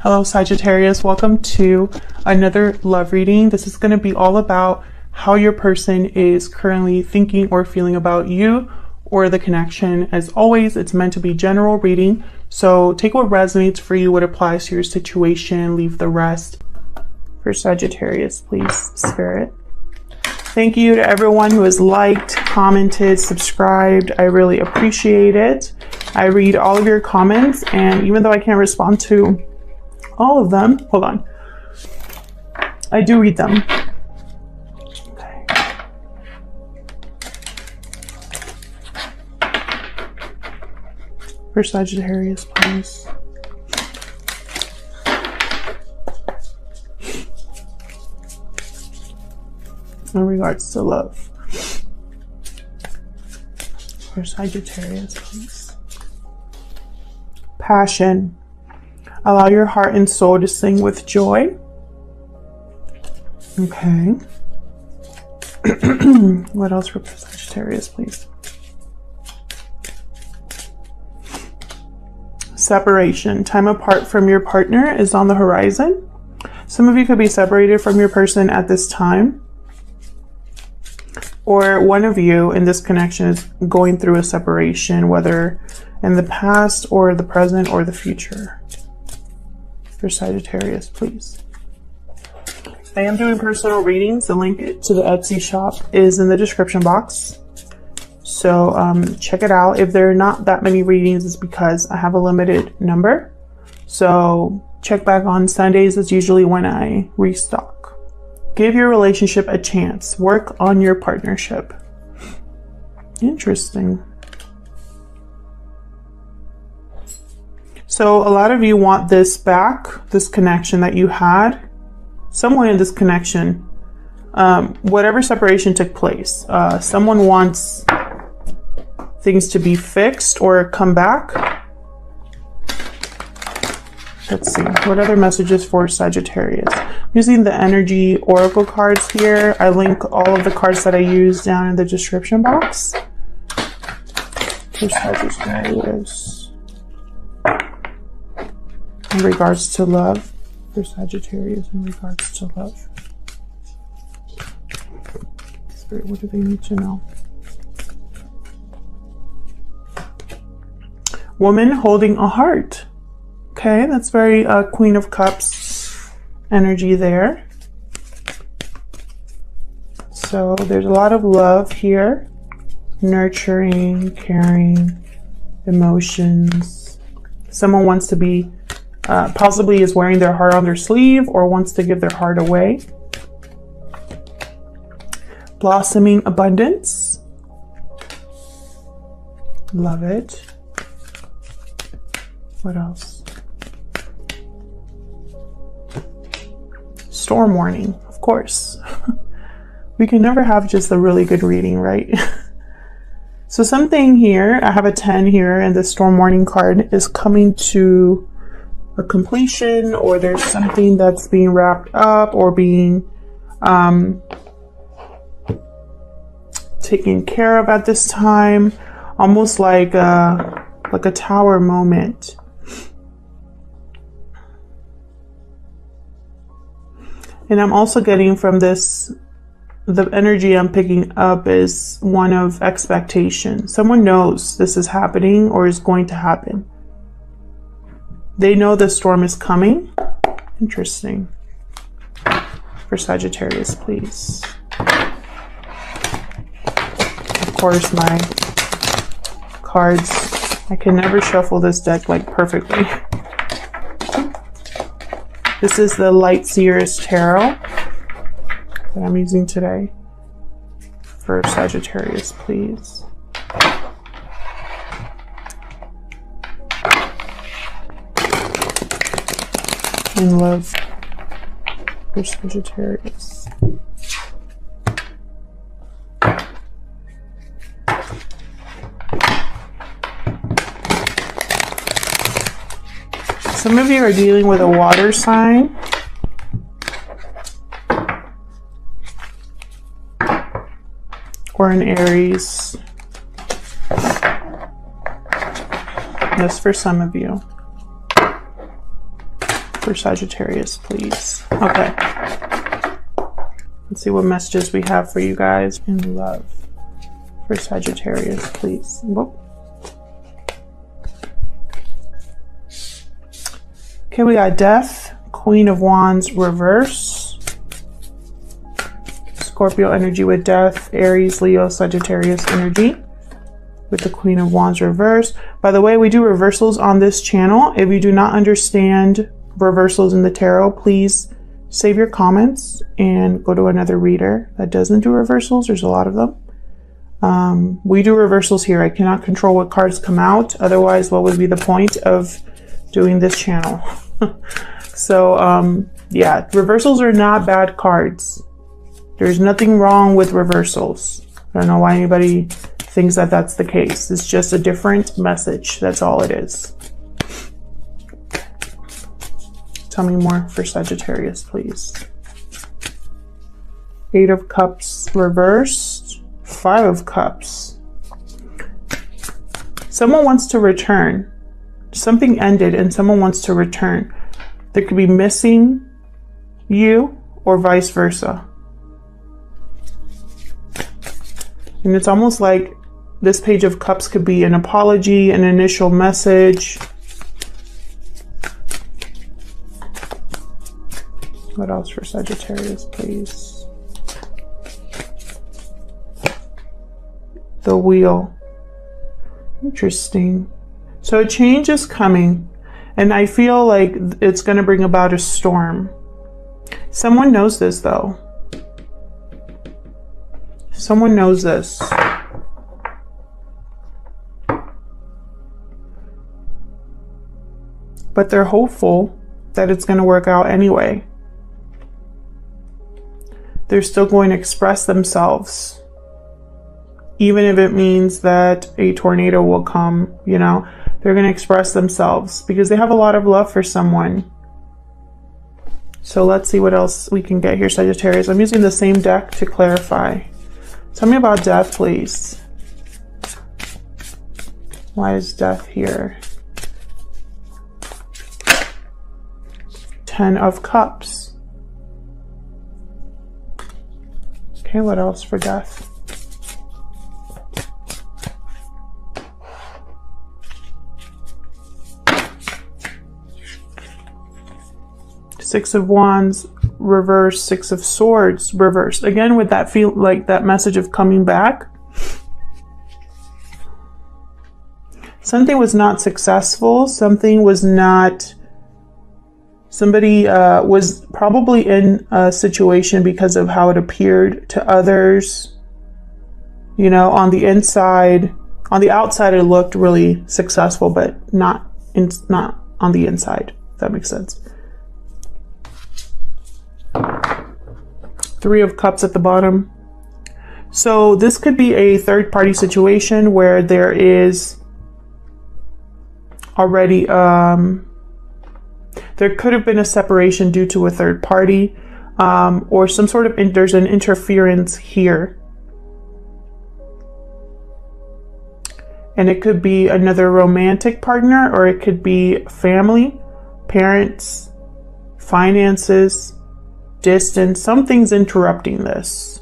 Hello Sagittarius, welcome to another love reading. This is going to be all about how your person is currently thinking or feeling about you or the connection. As always, it's meant to be general reading, so take what resonates for you, what applies to your situation, leave the rest. For Sagittarius, please, Spirit. Thank you to everyone who has liked, commented, subscribed. I really appreciate it. I read all of your comments, and even though I can't respond to all of them, hold on, I do read them. Okay. For Sagittarius, please. In regards to love. For Sagittarius, please. Passion. Allow your heart and soul to sing with joy. Okay. What else for Sagittarius, please? Separation. Time apart from your partner is on the horizon. Some of you could be separated from your person at this time. Or one of you in this connection is going through a separation, whether in the past or the present or the future. For Sagittarius, please. I am doing personal readings. The link to the Etsy shop is in the description box. So check it out. If there are not that many readings, it's because I have a limited number. So check back on Sundays. It's usually when I restock. Give your relationship a chance. Work on your partnership. Interesting. So a lot of you want this back, this connection that you had. Someone in this connection, whatever separation took place, someone wants things to be fixed or come back. Let's see, what other messages for Sagittarius? I'm using the energy oracle cards here. I link all of the cards that I use down in the description box. For Sagittarius. In regards to love. For Sagittarius, in regards to love. Spirit, what do they need to know? Woman holding a heart. Okay, that's very Queen of Cups energy there. So there's a lot of love here. Nurturing, caring, emotions. Someone wants to be, possibly is wearing their heart on their sleeve or wants to give their heart away. Blossoming abundance. Love it. What else? Storm warning, of course. We can never have just a really good reading, right? So something here, I have a 10 here, and the storm warning card is coming to a completion, or there's something that's being wrapped up or being taken care of at this time, almost like a tower moment. And I'm also getting from this, the energy I'm picking up is one of expectation. Someone knows this is happening or is going to happen. They know the storm is coming. Interesting. For Sagittarius, please. Of course, my cards. I can never shuffle this deck like perfectly. This is the Light Seers Tarot that I'm using today. For Sagittarius, please. In love. For Sagittarius. Some of you are dealing with a water sign. Or an Aries. That's for some of you. for Sagittarius, please. Okay. Let's see what messages we have for you guys in love for Sagittarius, please. Whoop. Okay, we got Death, Queen of Wands, reverse. Scorpio energy with Death, Aries, Leo, Sagittarius energy with the Queen of Wands reverse. By the way, we do reversals on this channel. If you do not understand reversals in the tarot, please save your comments and go to another reader that doesn't do reversals. There's a lot of them. We do reversals here. I cannot control what cards come out. Otherwise, what would be the point of doing this channel? So, yeah, reversals are not bad cards. There's nothing wrong with reversals. I don't know why anybody thinks that that's the case. It's just a different message. That's all it is. Tell me more for Sagittarius, please. 8 of Cups reversed. 5 of Cups. Someone wants to return. Something ended and someone wants to return. They could be missing you or vice versa. And it's almost like this Page of Cups could be an apology, an initial message. What else for Sagittarius, please? The Wheel. Interesting. So a change is coming, and I feel like it's going to bring about a storm. Someone knows this, though. Someone knows this. But they're hopeful that it's going to work out anyway. They're still going to express themselves, even if it means that a tornado will come, you know. They're going to express themselves because they have a lot of love for someone. So let's see what else we can get here, Sagittarius. I'm using the same deck to clarify. Tell me about Death, please. Why is Death here? 10 of Cups. Okay, what else for Death? Six of Wands reverse, 6 of Swords reverse. Again, with that feel like that message of coming back. Something was not successful. Something was not. Somebody was probably in a situation because of how it appeared to others. You know, on the inside, on the outside, it looked really successful, but not on the inside. If that makes sense. 3 of Cups at the bottom. So this could be a third-party situation where there is already there could have been a separation due to a third party, or some sort of there's an interference here, and it could be another romantic partner, or it could be family, parents, finances, distance. Something's interrupting this.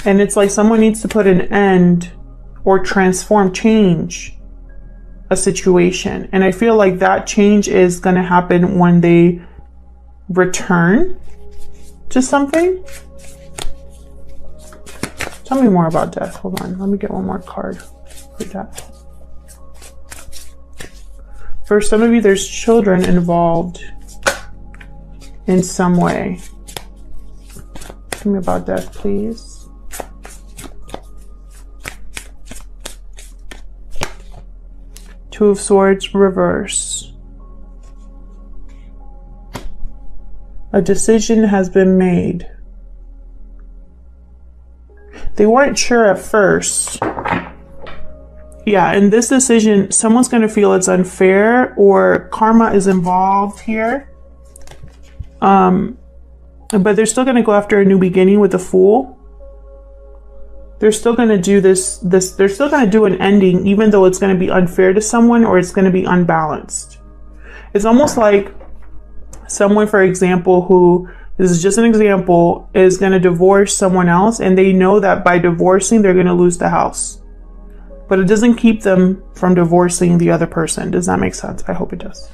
And it's like someone needs to put an end or transform, change a situation. And I feel like that change is going to happen when they return to something. Tell me more about Death. Hold on. Let me get one more card for Death. For some of you, there's children involved in some way. Tell me about Death, please. Two of Swords reverse. A decision has been made. They weren't sure at first. Yeah, in this decision, someone's going to feel it's unfair or karma is involved here. But they're still going to go after a new beginning with the Fool. they're still going to do they're still going to do an ending, even though it's going to be unfair to someone or it's going to be unbalanced. It's almost like someone, for example, who, this is just an example, is going to divorce someone else, and they know that by divorcing, they're going to lose the house. But it doesn't keep them from divorcing the other person. Does that make sense? I hope it does.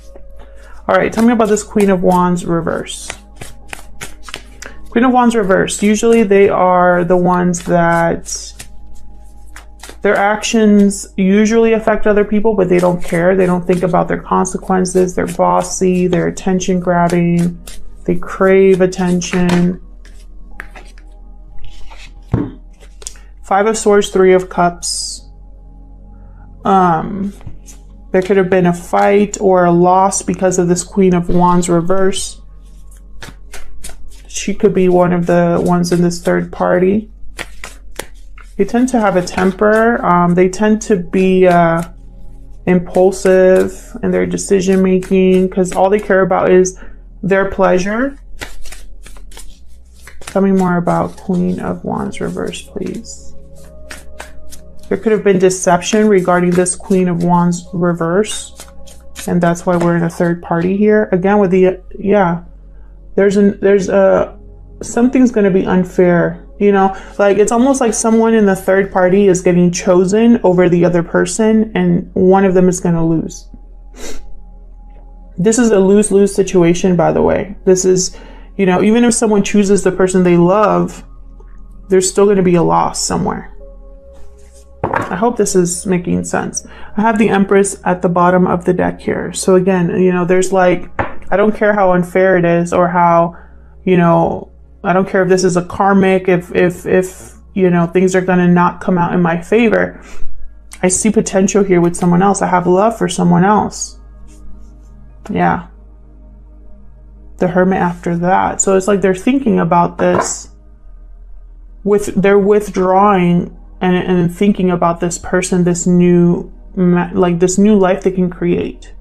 All right, tell me about this Queen of Wands reverse. Queen of Wands reversed. Usually they are the ones that their actions usually affect other people, but they don't care. They don't think about their consequences. They're bossy. They're attention grabbing. They crave attention. Five of Swords, Three of Cups. There could have been a fight or a loss because of this Queen of Wands reverse. She could be one of the ones in this third party. They tend to have a temper. They tend to be impulsive in their decision making because all they care about is their pleasure. Tell me more about Queen of Wands reverse, please. There could have been deception regarding this Queen of Wands reverse, and that's why we're in a third party here. Again, with the, yeah, something's going to be unfair, you know, like it's almost like someone in the third party is getting chosen over the other person, and one of them is going to lose. This is a lose-lose situation, by the way. This is, you know, even if someone chooses the person they love, there's still going to be a loss somewhere. I hope this is making sense. I have the Empress at the bottom of the deck here. So again, you know, there's like, I don't care how unfair it is or how, you know, I don't care if this is a karmic, if you know, things are going to not come out in my favor. I see potential here with someone else. I have love for someone else. Yeah. The Hermit after that. So it's like they're thinking about this. They're withdrawing and thinking about this person, this new life they can create.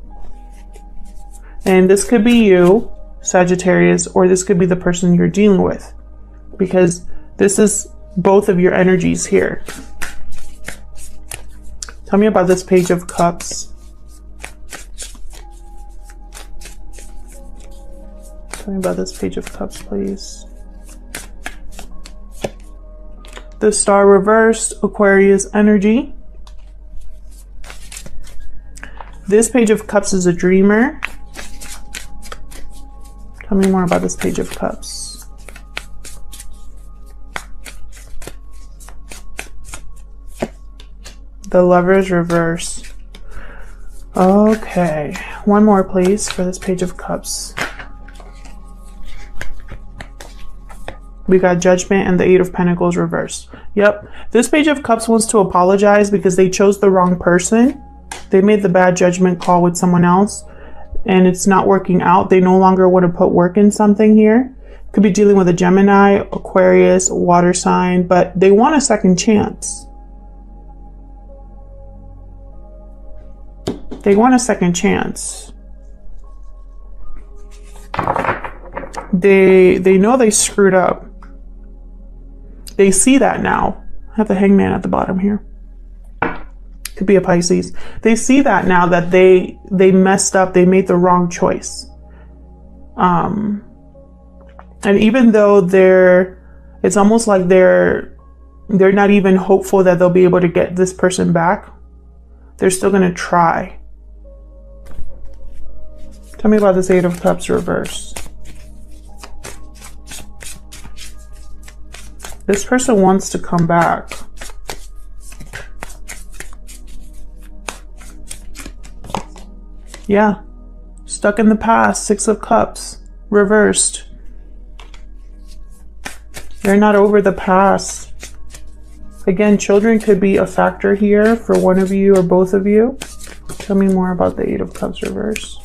And this could be you, Sagittarius, or this could be the person you're dealing with, because this is both of your energies here. Tell me about this Page of Cups. Tell me about this Page of Cups, please. The Star reversed, Aquarius energy. This Page of Cups is a dreamer. Tell me more about this Page of Cups. The Lovers reverse. Okay, one more please for this Page of Cups. We got Judgment and the Eight of Pentacles reversed. Yep, this Page of Cups wants to apologize because they chose the wrong person. They made the bad judgment call with someone else, and it's not working out. They no longer want to put work in something here. Could be dealing with a Gemini, Aquarius, water sign, but they want a second chance. They want a second chance. They know they screwed up. They see that now. I have the Hangman at the bottom here. Could be a Pisces. They see that now that they messed up. They made the wrong choice. And even though it's almost like they're not even hopeful that they'll be able to get this person back, they're still going to try. Tell me about this Eight of Cups reverse. This person wants to come back. Yeah. Stuck in the past. Six of Cups. Reversed. They're not over the past. Again, children could be a factor here for one of you or both of you. Tell me more about the Eight of Cups reverse.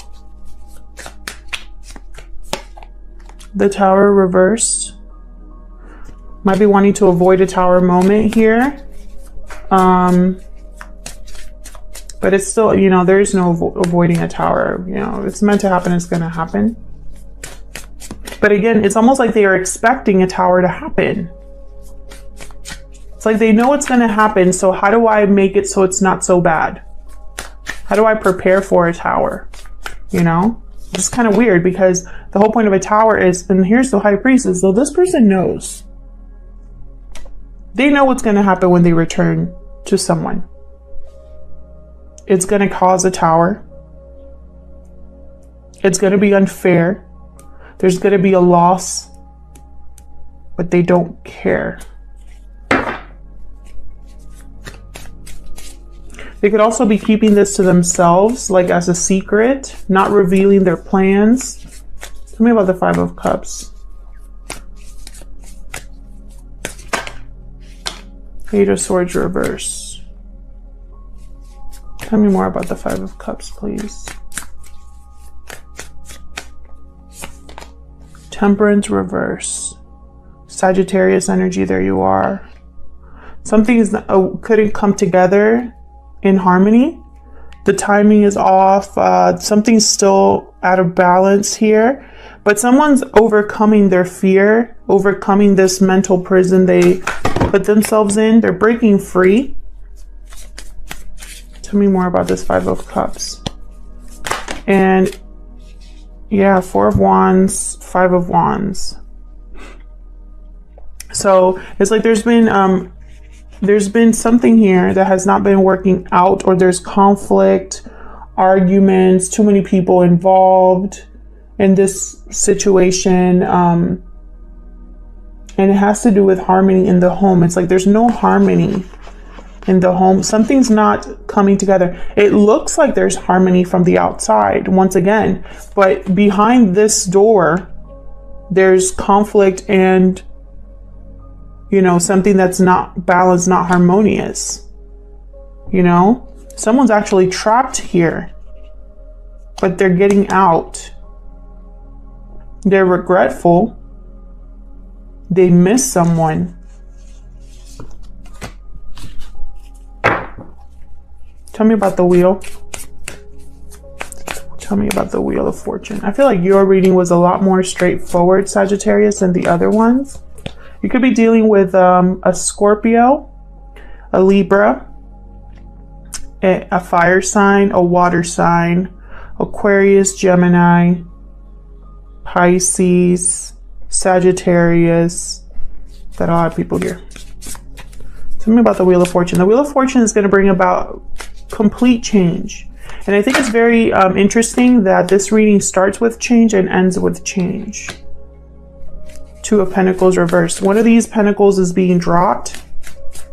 The Tower reversed. Might be wanting to avoid a Tower moment here. But it's still, you know, there's no avoiding a Tower. You know, it's meant to happen, it's going to happen. But again, it's almost like they are expecting a Tower to happen. It's like they know what's going to happen. So how do I make it so it's not so bad? How do I prepare for a tower? You know, it's kind of weird because the whole point of a tower is, and here's the high priestess. So this person knows. They know what's going to happen when they return to someone. It's going to cause a tower. It's going to be unfair. There's going to be a loss, but they don't care. They could also be keeping this to themselves, like as a secret, not revealing their plans. Tell me about the Five of Cups. Eight of Swords reverse. Tell me more about the Five of Cups, please. Temperance reverse. Sagittarius energy, there you are. Something is couldn't come together in harmony. The timing is off. Something's still out of balance here, but someone's overcoming their fear, overcoming this mental prison they put themselves in. They're breaking free. Tell me more about this Five of Cups. And yeah, Four of Wands, Five of Wands. So it's like there's been something here that has not been working out, or there's conflict, arguments, too many people involved in this situation. And it has to do with harmony in the home. It's like there's no harmony in the home. Something's not coming together. It looks like there's harmony from the outside once again, but behind this door, there's conflict and, you know, something that's not balanced, not harmonious. You know, someone's actually trapped here, but they're getting out. They're regretful. They miss someone. Tell me about the Wheel. Tell me about the Wheel of Fortune. I feel like your reading was a lot more straightforward, Sagittarius, than the other ones. You could be dealing with a Scorpio, a Libra, a fire sign, a water sign, Aquarius, Gemini, Pisces, Sagittarius. Got a lot of people here. Tell me about the Wheel of Fortune. The Wheel of Fortune is going to bring about complete change. And I think it's very interesting that this reading starts with change and ends with change. Two of Pentacles reversed. One of these pentacles is being dropped.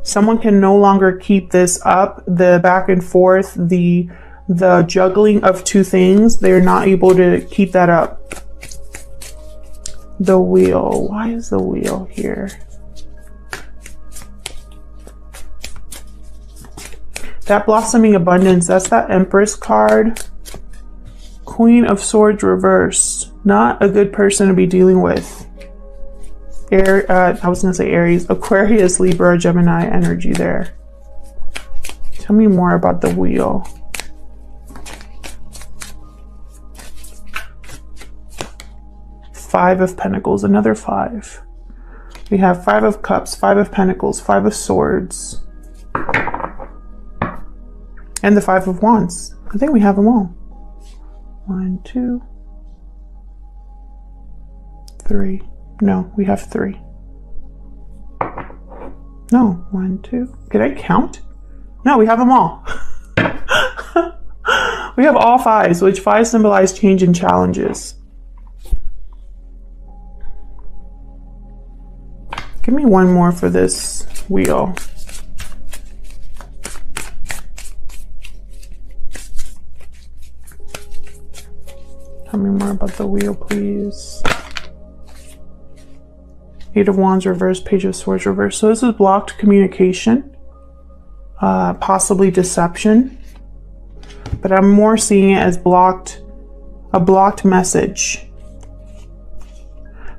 Someone can no longer keep this up. The back and forth, the juggling of two things, they're not able to keep that up. The Wheel. Why is the Wheel here? That blossoming abundance, that's that Empress card. Queen of Swords reversed. Not a good person to be dealing with. I was going to say Aries, Aquarius, Libra, Gemini energy there. Tell me more about the Wheel. Five of Pentacles, another five. We have Five of Cups, Five of Pentacles, Five of Swords. And the Five of Wands. I think we have them all. 1, 2, 3. No, we have 3. No, 1, 2. Could I count? No, we have them all. We have all fives, which five symbolize change and challenges. Give me one more for this Wheel. Tell me more about the Wheel, please. Eight of Wands reverse, Page of Swords reverse. So this is blocked communication, possibly deception, but I'm more seeing it as a blocked message.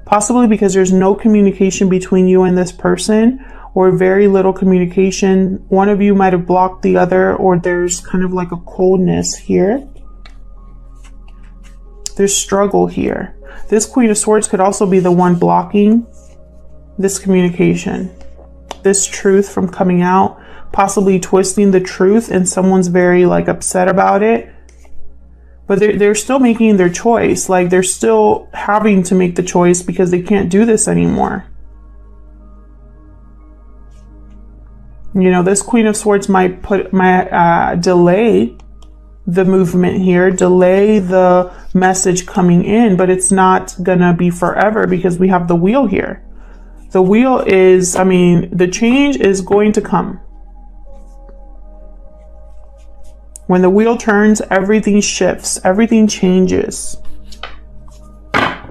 Possibly because there's no communication between you and this person, or very little communication. One of you might have blocked the other, or there's kind of like a coldness here. There's struggle here. This Queen of Swords could also be the one blocking this communication. this truth from coming out, possibly twisting the truth, and someone's very like upset about it. But they're still making their choice. Like they're still having to make the choice because they can't do this anymore. You know, this Queen of Swords might delay the movement here, delay the message coming in, but it's not gonna be forever because we have the Wheel here. The Wheel is, I mean, the change is going to come. When the wheel turns, everything shifts, everything changes.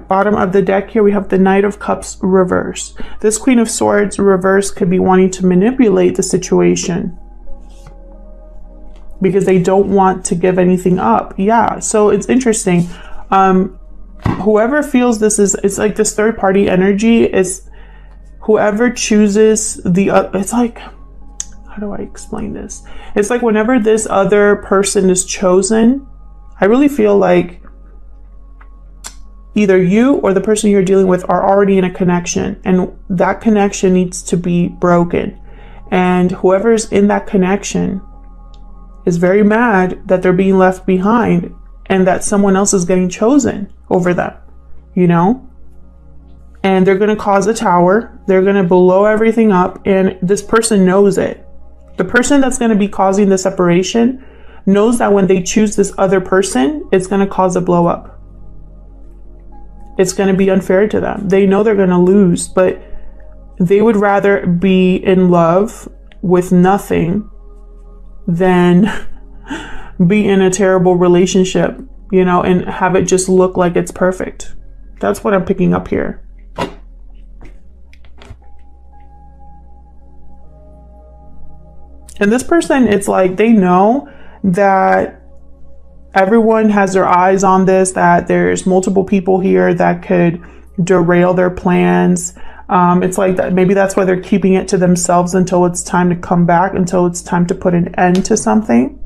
Bottom of the deck here, we have the Knight of Cups reverse. This Queen of Swords reverse could be wanting to manipulate the situation because they don't want to give anything up. Yeah, so it's interesting. Whoever feels this is, it's like this third party energy is whoever chooses it's like, how do I explain this? It's like whenever this other person is chosen, I really feel like either you or the person you're dealing with are already in a connection, and that connection needs to be broken. And whoever's in that connection is very mad that they're being left behind and that someone else is getting chosen over them, you know? And they're going to cause a tower. They're going to blow everything up, and this person knows it. The person that's going to be causing the separation knows that when they choose this other person, it's going to cause a blow up. It's going to be unfair to them. They know they're going to lose, but they would rather be in love with nothing than be in a terrible relationship, you know, and have it just look like it's perfect. That's what I'm picking up here. And this person, it's like they know that everyone has their eyes on this, that there's multiple people here that could derail their plans. It's like that. Maybe that's why they're keeping it to themselves until it's time to come back, until it's time to put an end to something.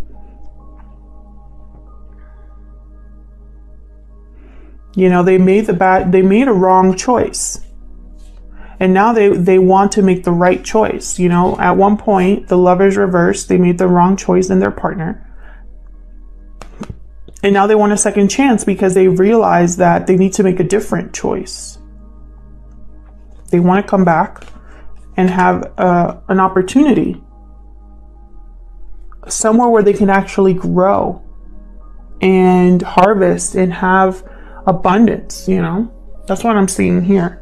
You know, they made a wrong choice. And now they want to make the right choice. You know, at one point, the Lovers reversed. They made the wrong choice in their partner. And now they want a second chance because they realize that they need to make a different choice. They want to come back and have an opportunity. Somewhere where they can actually grow and harvest and have abundance, you know. That's what I'm seeing here.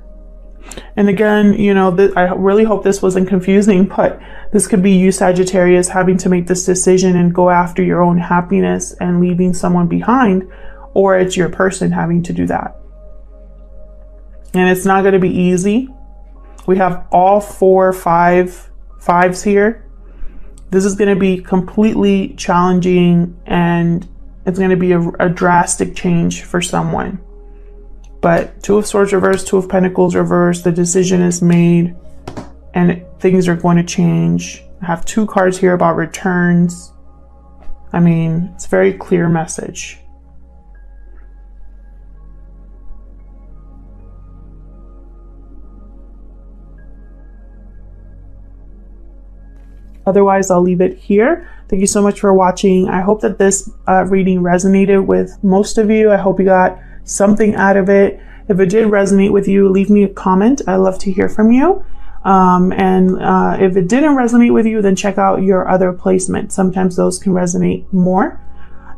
And again, you know, I really hope this wasn't confusing, but this could be you, Sagittarius, having to make this decision and go after your own happiness and leaving someone behind, or it's your person having to do that. And it's not going to be easy. We have all 4 5s here. This is going to be completely challenging, and it's going to be a drastic change for someone. But 2 of Swords reversed, 2 of Pentacles reversed, the decision is made and things are going to change. I have 2 cards here about returns. I mean, it's a very clear message. Otherwise, I'll leave it here. Thank you so much for watching. I hope that this reading resonated with most of you. I hope you got something out of it. If it did resonate with you, leave me a comment. I love to hear from you. If it didn't resonate with you, then check out your other placements. Sometimes those can resonate more.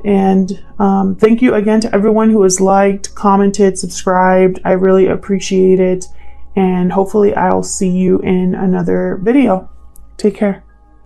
And thank you again to everyone who has liked, commented, subscribed. I really appreciate it. And hopefully I'll see you in another video. Take care.